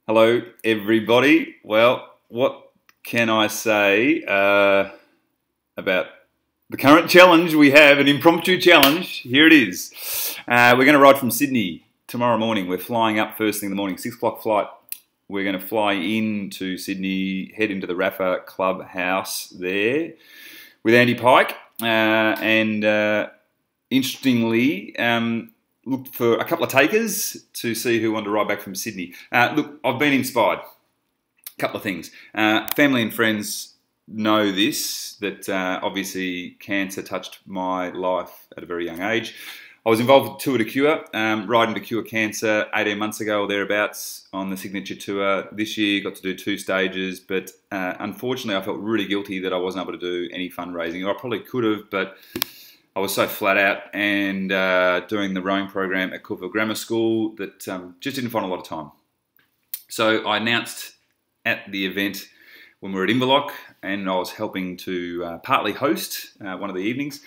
Hello, everybody. Well, what can I say about the current challenge we have, an impromptu challenge? Here it is. We're going to ride from Sydney tomorrow morning. We're flying up first thing in the morning, 6 o'clock flight. We're going to fly into Sydney, head into the Rapha clubhouse there with Andy Pike. Interestingly, looked for a couple of takers to see who wanted to ride back from Sydney. Look, I've been inspired. A couple of things. Family and friends know this, that obviously cancer touched my life at a very young age. I was involved with Tour de Cure, riding to cure cancer 18 months ago or thereabouts on the signature tour. This year got to do 2 stages, but unfortunately I felt really guilty that I wasn't able to do any fundraising. I probably could have, but I was so flat out and doing the rowing program at Courtville Grammar School that just didn't find a lot of time. So I announced at the event when we were at Inverloch, and I was helping to partly host one of the evenings,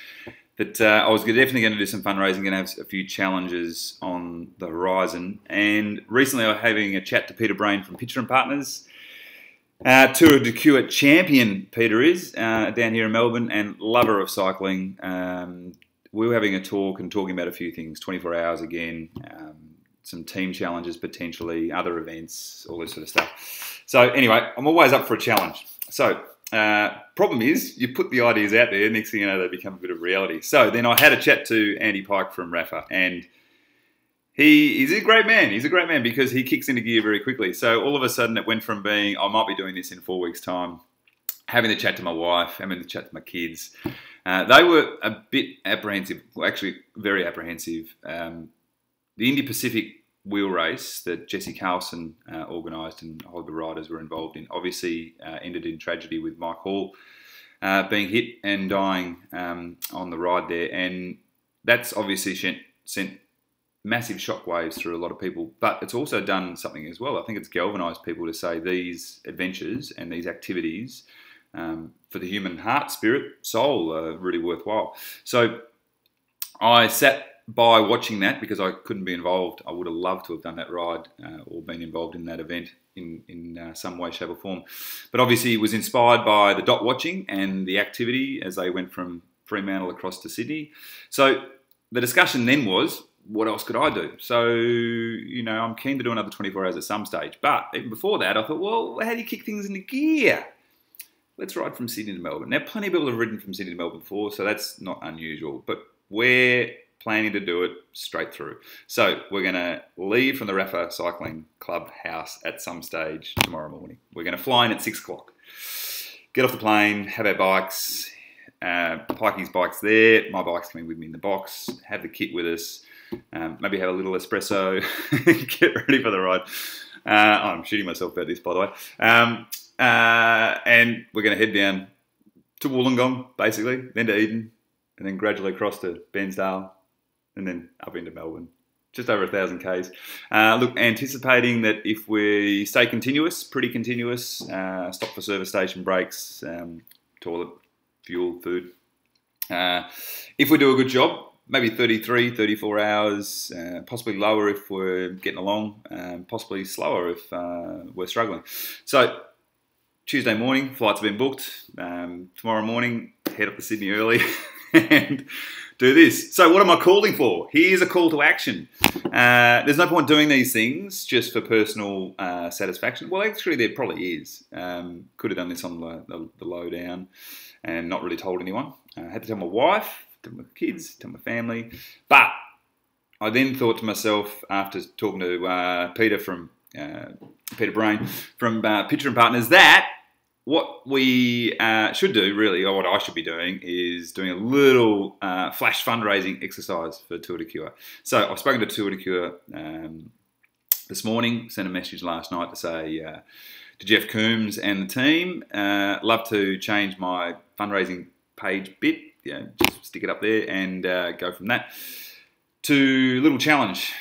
that I was definitely going to do some fundraising, going to have a few challenges on the horizon. And recently I was having a chat to Peter Brain from Pitcher and Partners. Tour de Cure champion Peter is down here in Melbourne, and lover of cycling. We were having a talk and talking about a few things, 24 hours again, some team challenges potentially, other events, all this sort of stuff. So anyway, I'm always up for a challenge. So problem is, you put the ideas out there, next thing you know they become a bit of reality. So then I had a chat to Andy Pike from Rapha, and he's a great man. He's a great man because he kicks into gear very quickly. So all of a sudden it went from being, I might be doing this in 4 weeks' time, having the chat to my wife, having the chat to my kids. They were a bit apprehensive, well, actually very apprehensive. The Indy Pacific wheel race that Jesse Carlson organised and a whole lot of riders were involved in obviously ended in tragedy with Mike Hall being hit and dying on the ride there. And that's obviously sent massive shockwaves through a lot of people, but it's also done something as well. I think it's galvanised people to say these adventures and these activities for the human heart, spirit, soul are really worthwhile. So I sat by watching that because I couldn't be involved. I would have loved to have done that ride or been involved in that event in some way, shape or form. But obviously it was inspired by the dot watching and the activity as they went from Fremantle across to Sydney. So the discussion then was, what else could I do? So, you know, I'm keen to do another 24 hours at some stage. But even before that, I thought, well, how do you kick things into gear? Let's ride from Sydney to Melbourne. Now, plenty of people have ridden from Sydney to Melbourne before, so that's not unusual. But we're planning to do it straight through. So we're going to leave from the Rapha Cycling Club house at some stage tomorrow morning. We're going to fly in at 6 o'clock. Get off the plane, have our bikes, Pikey's bike's there, my bike's coming with me in the box, have the kit with us. Maybe have a little espresso, get ready for the ride. I'm shooting myself about this, by the way. And we're going to head down to Wollongong, basically, then to Eden, and then gradually across to Bairnsdale, and then up into Melbourne. Just over 1,000 Ks. Look, anticipating that if we stay continuous, pretty continuous, stop for service station breaks, toilet, fuel, food. If we do a good job, maybe 33, 34 hours, possibly lower if we're getting along, possibly slower if we're struggling. So Tuesday morning, flights have been booked. Tomorrow morning, head up to Sydney early and do this. So what am I calling for? Here's a call to action. There's no point doing these things just for personal satisfaction. Well, actually, there probably is. Could have done this on the low down and not really told anyone. I had to tell my wife, tell my kids, tell my family. But I then thought to myself, after talking to Peter Brain from Pitcher and Partners, that what we should do, really, or what I should be doing, is doing a little flash fundraising exercise for Tour de Cure. So I've spoken to Tour de Cure this morning, sent a message last night to say to Jeff Coombs and the team, love to change my fundraising page bit, just stick it up there and go from that to little challenge.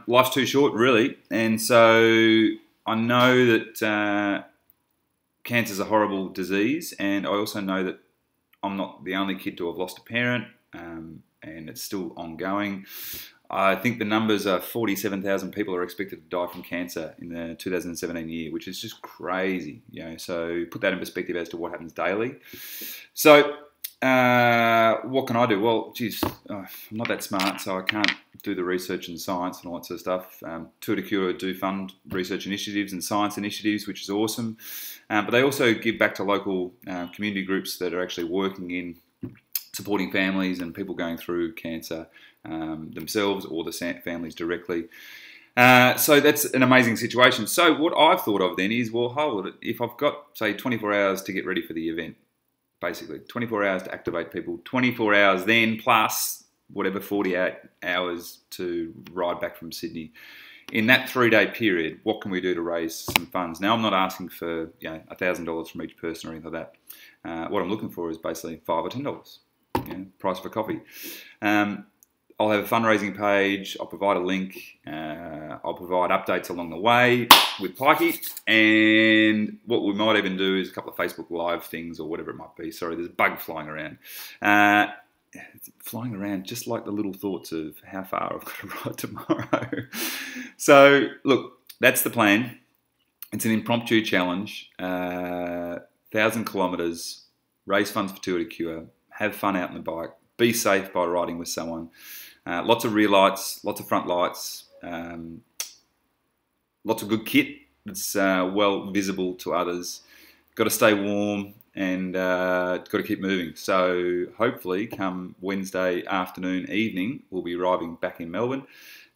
Life's too short, really, and so I know that cancer is a horrible disease, and I also know that I'm not the only kid to have lost a parent, and it's still ongoing. I think the numbers are 47,000 people are expected to die from cancer in the 2017 year, which is just crazy. So put that in perspective as to what happens daily. So what can I do? Well, geez, I'm not that smart, so I can't do the research and science and all that sort of stuff. Tour de Cure do fund research initiatives and science initiatives, which is awesome. But they also give back to local community groups that are actually working in supporting families and people going through cancer themselves or the families directly. So that's an amazing situation. So what I've thought of then is, well, hold it. If I've got, say, 24 hours to get ready for the event, basically 24 hours to activate people, 24 hours then plus whatever 48 hours to ride back from Sydney. In that 3-day period, what can we do to raise some funds? Now, I'm not asking for $1,000 from each person or anything like that. What I'm looking for is basically $5 or $10, price for coffee. I'll have a fundraising page. I'll provide a link. I'll provide updates along the way with Pikey. And what we might even do is a couple of Facebook Live things or whatever it might be. Sorry, there's a bug flying around. It's flying around just like the little thoughts of how far I've got to ride tomorrow. So, look, that's the plan. It's an impromptu challenge. 1,000 kilometres, raise funds for Tour de Cure, have fun out on the bike, be safe by riding with someone. Lots of rear lights, lots of front lights, lots of good kit that's well visible to others. Got to stay warm and got to keep moving. So hopefully come Wednesday afternoon, evening, we'll be arriving back in Melbourne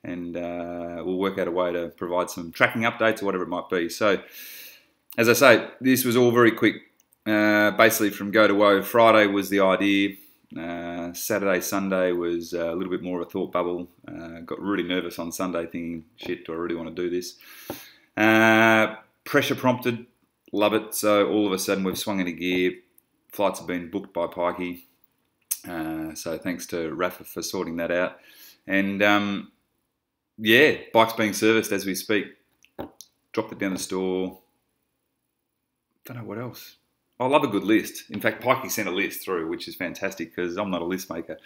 and we'll work out a way to provide some tracking updates or whatever it might be. So as I say, this was all very quick. Basically from go to woe. Friday was the idea. Saturday, Sunday was a little bit more of a thought bubble. Got really nervous on Sunday thinking, shit, do I really want to do this? Pressure prompted, love it. So all of a sudden we've swung into gear. Flights have been booked by Pikey. So thanks to Rapha for sorting that out. And yeah, bike's being serviced as we speak. Dropped it down the store. Don't know what else. I love a good list. In fact, Pikey sent a list through, which is fantastic because I'm not a list maker.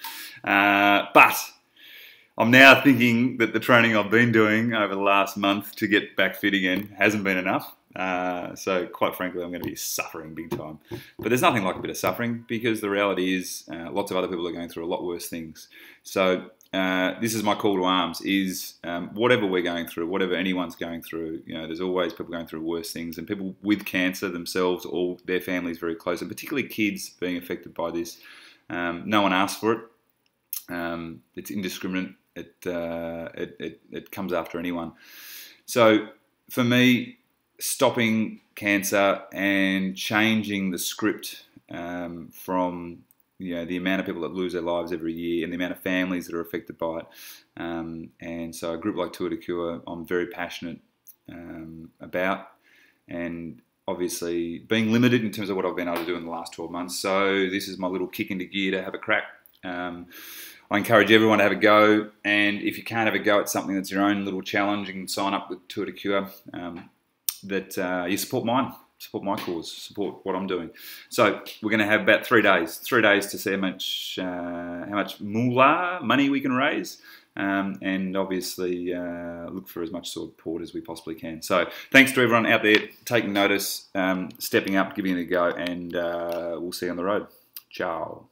But I'm now thinking that the training I've been doing over the last month to get back fit again hasn't been enough. So quite frankly, I'm going to be suffering big time. But there's nothing like a bit of suffering because the reality is lots of other people are going through a lot worse things. So this is my call to arms is whatever we're going through, whatever anyone's going through, there's always people going through worse things and people with cancer themselves or their families very close and particularly kids being affected by this. No one asked for it. It's indiscriminate. It comes after anyone. So for me, stopping cancer and changing the script from the amount of people that lose their lives every year and the amount of families that are affected by it. And so a group like Tour de Cure, I'm very passionate about, and obviously being limited in terms of what I've been able to do in the last 12 months. So this is my little kick into gear to have a crack. I encourage everyone to have a go, and if you can't have a go at something that's your own little challenge, you can sign up with Tour de Cure. You support my cause, support what I'm doing. So we're going to have about 3 days to see how much moolah money we can raise, and obviously look for as much support as we possibly can. So thanks to everyone out there taking notice, stepping up, giving it a go, and we'll see you on the road. Ciao.